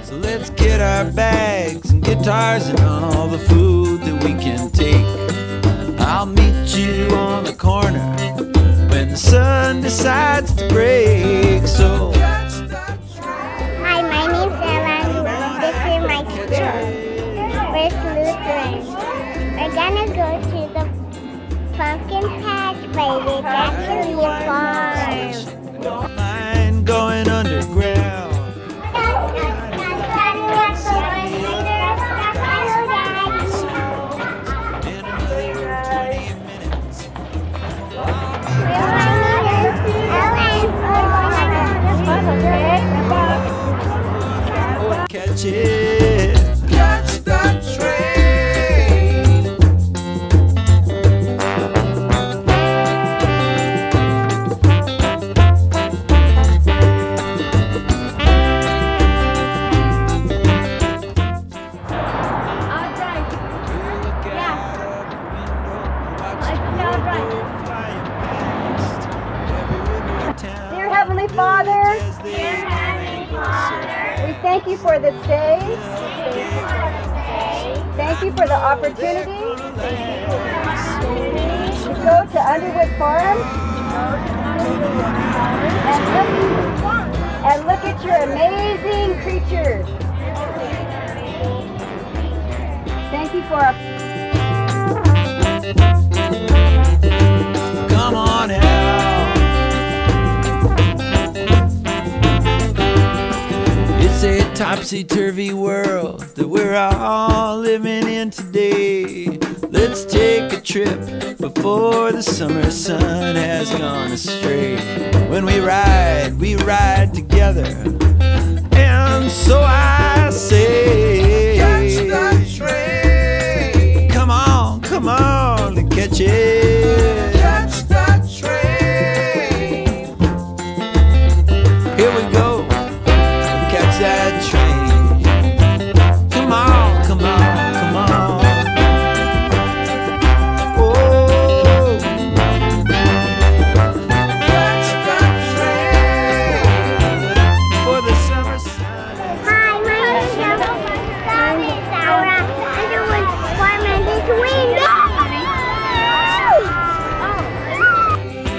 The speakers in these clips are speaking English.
So let's get our bags and guitars and all the food that we can take. I'll meet you on the corner when the sun decides to break. So hi, my name's Elle. This is my teacher. We're Lutheran. We're gonna go to the pumpkin patch, but it's actually a farm. Don't mind going underground. Catch it, catch that train. I'll drive. Yeah. Dear Heavenly Father, we thank you for this day. Thank you for the opportunity to go to Underwood Farm and look at your amazing creatures. Thank you for Come on, Elle. It's a topsy-turvy world that we're all living in today. Let's take a trip before the summer sun has gone astray. When we ride together. And so I say, catch that train. Come on, to catch it. Catch that train. Here we go. Catch that train. Come on, come on, come on. Oh, catch that train for the summer sun. Hi, my name's Laura. Underwood Farm and it's windy.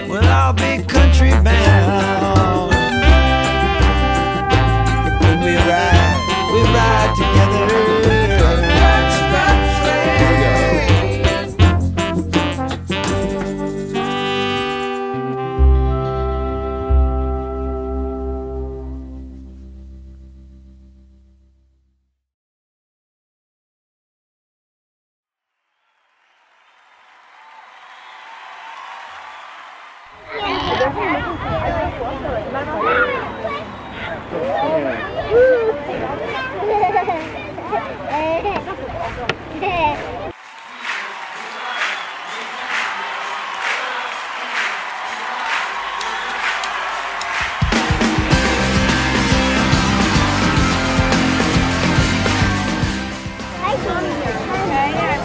Well, I'll be country bound. When we ride together. Catch that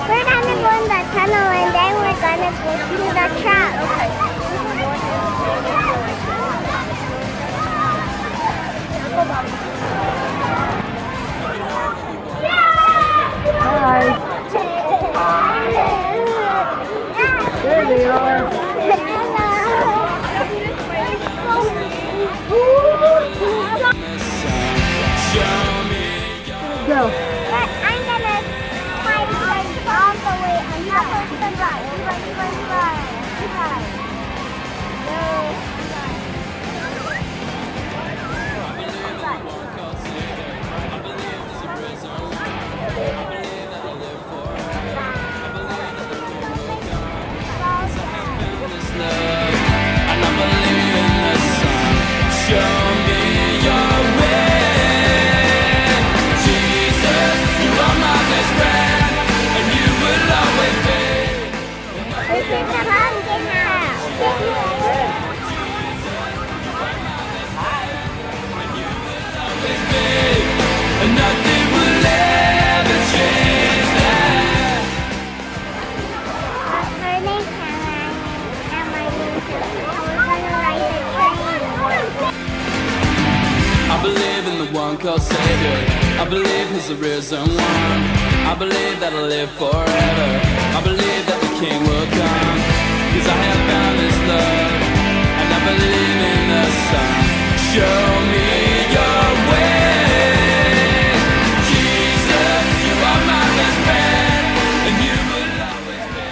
We're gonna go in the tunnel and then we're gonna go to the truck. Hi. There they are. Go. But I'm gonna climb all the way on top of the ride. Run. I believe in the one called Savior. I believe he's the risen one. I believe that I'll live forever. I believe that the King will come, 'cause I have found his love, and I believe in the sun. Show me your way, Jesus, you are my best friend, and you will always be.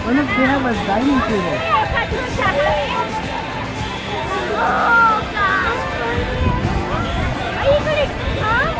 What if they have a dining table? Oh, God. Are you going to come?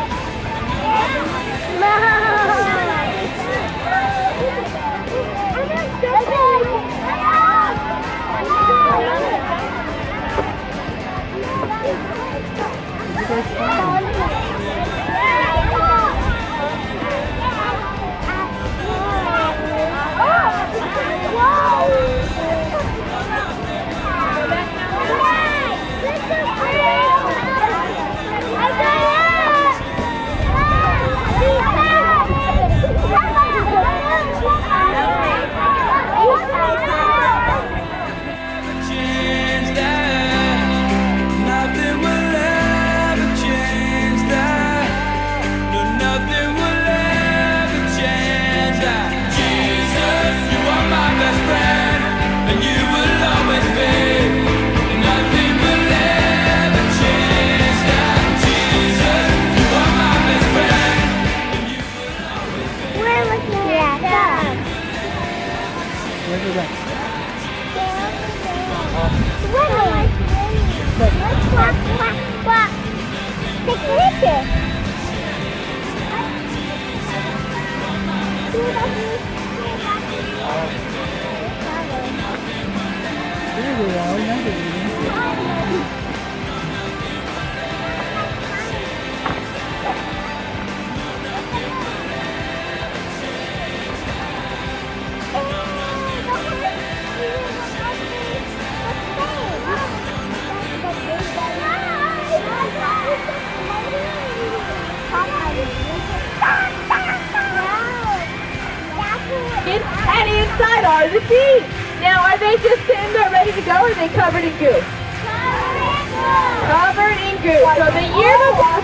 And inside are the seeds. Now, are they just sitting there ready to go, or are they covered in goo? Covered in goo. So the year before,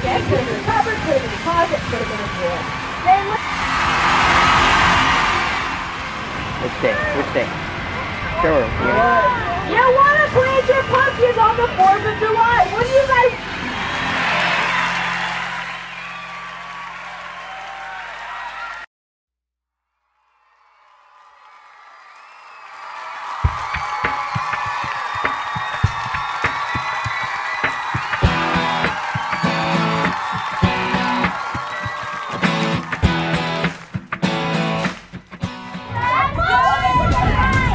yes, put them in the cupboard, put them in the closet, put them in the drawer. Which day? Which day? Sure. Yeah. You want to plant your pumpkins on the 4th of July. What do you guys...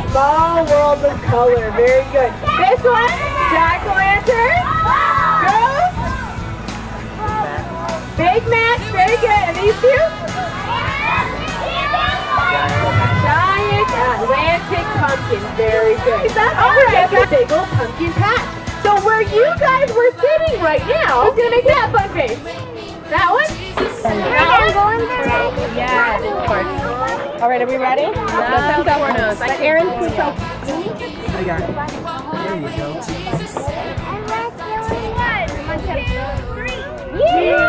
Small world of color. Very good. This one, jack-o'-lantern, ghost, big match. Very good. And these two? Giant Atlantic pumpkin. Very good. All right, a big old pumpkin patch. So where you guys were sitting right now, who's gonna make that fun face? That one? Yeah, of course. All right, are we ready? No, corners. But Aaron's too so. I got it. There you go. Yeah!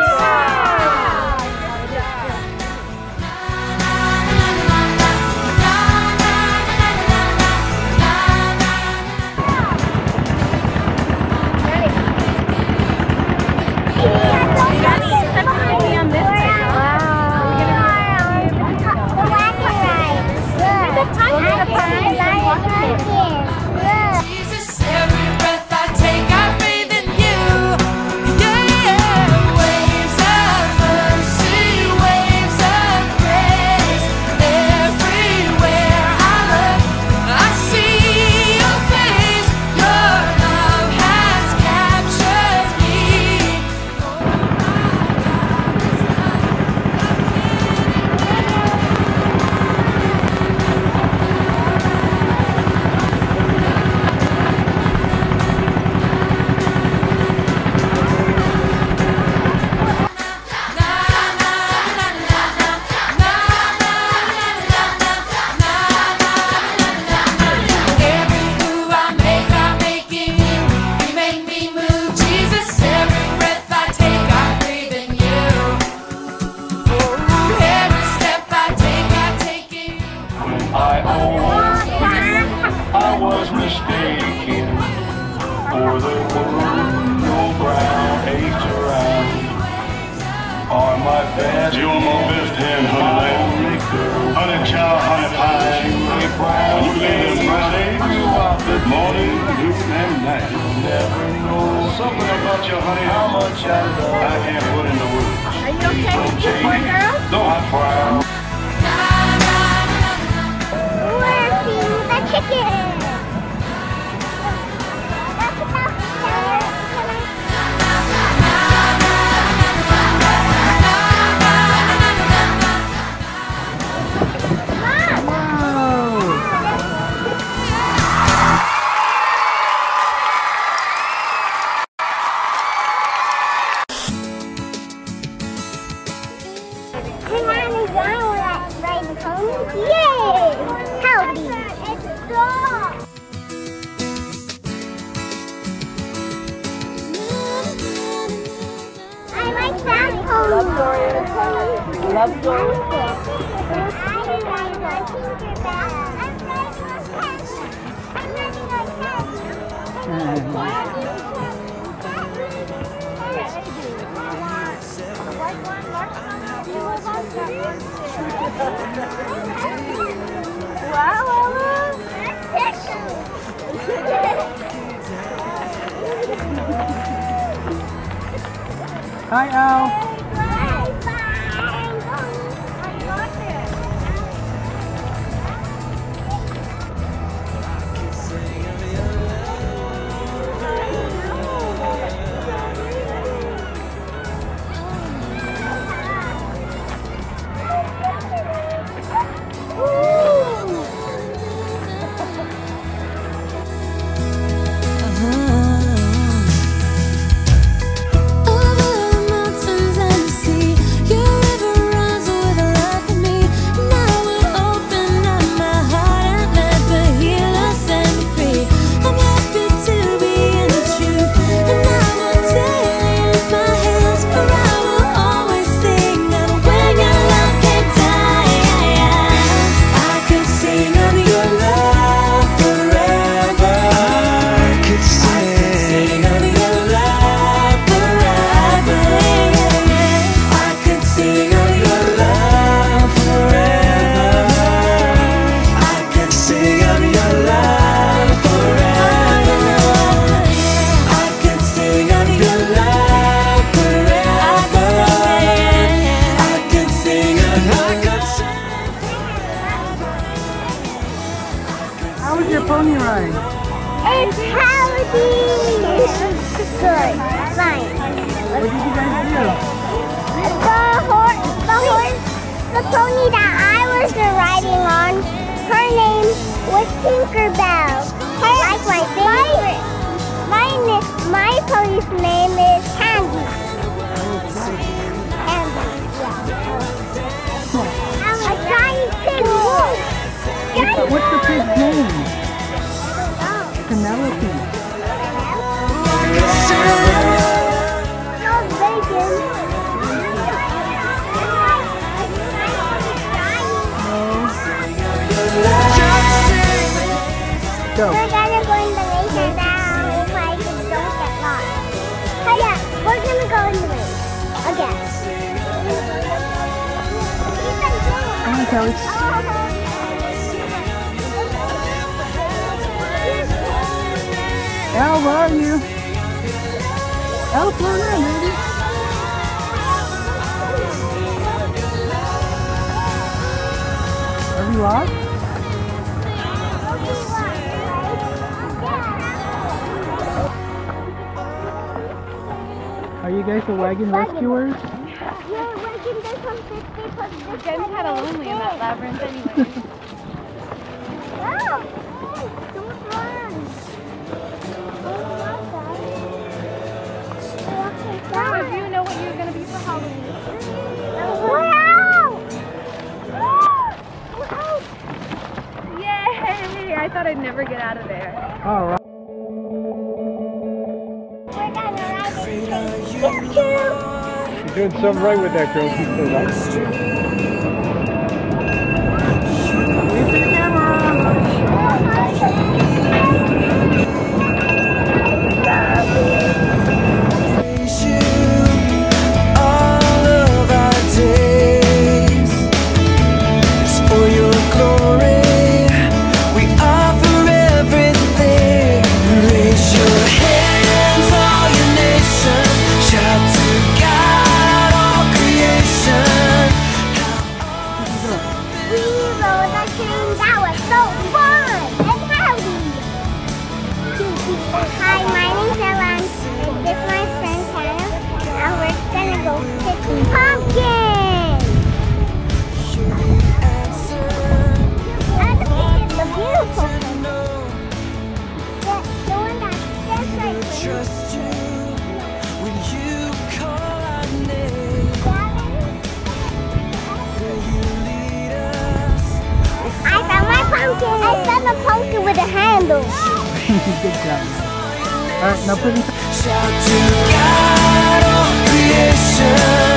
Every breath I take, I breathe in you. Yeah, wave You are my best hand, honey lamb. Honey child, honey pie. When you lay them brown eggs, morning, noon, and night. Something about your honey, how much I can't put in the words. Are you okay with this one, girl? No, I'm proud. Working the chicken. Yay! Howdy! It's dog! I like that pony. Love story. Love story. Wow, Ella! Hi, Elle. How was your pony ride? It's howdy! Good. Fine. What did you guys do? The pony that I was riding on, her name was Tinkerbell. Like my favorite. My pony's name is Candy. Candy, yeah. A giant pig wolf. What's the pig's name? Penelope. No bacon. Go. We're gonna go in the laser now if I don't get lost. Hey, yeah, we're gonna go in the laser again. Come on, Kelly. Elle, where are you? Elle, come on in, baby. Are we lost? Are you guys the wagon rescuers? Yeah, we can do some 50 because It's getting kind of lonely in that labyrinth anyway. Wow! Don't run! Some of you know what you're going to be for Halloween. We're out! We're out! Yay! I thought I'd never get out of there. All right. We're gonna ride it. It's cute! You're doing something right with that girl. She's so nice. Wave to the camera. All of our days. your hands, all your nations. Shout to God, all creation. We rode the train. That was so fun and healthy. Hi, my name's Elle. This is my friend Hannah, and we're gonna go pick pumpkins. And the pink is the beautiful one. The one that's just right there. Trust you when you call our name. Will you lead us? I found my pumpkin. I found a pumpkin with a handle. Good job. Alright, now put it. Shout to God, all creation.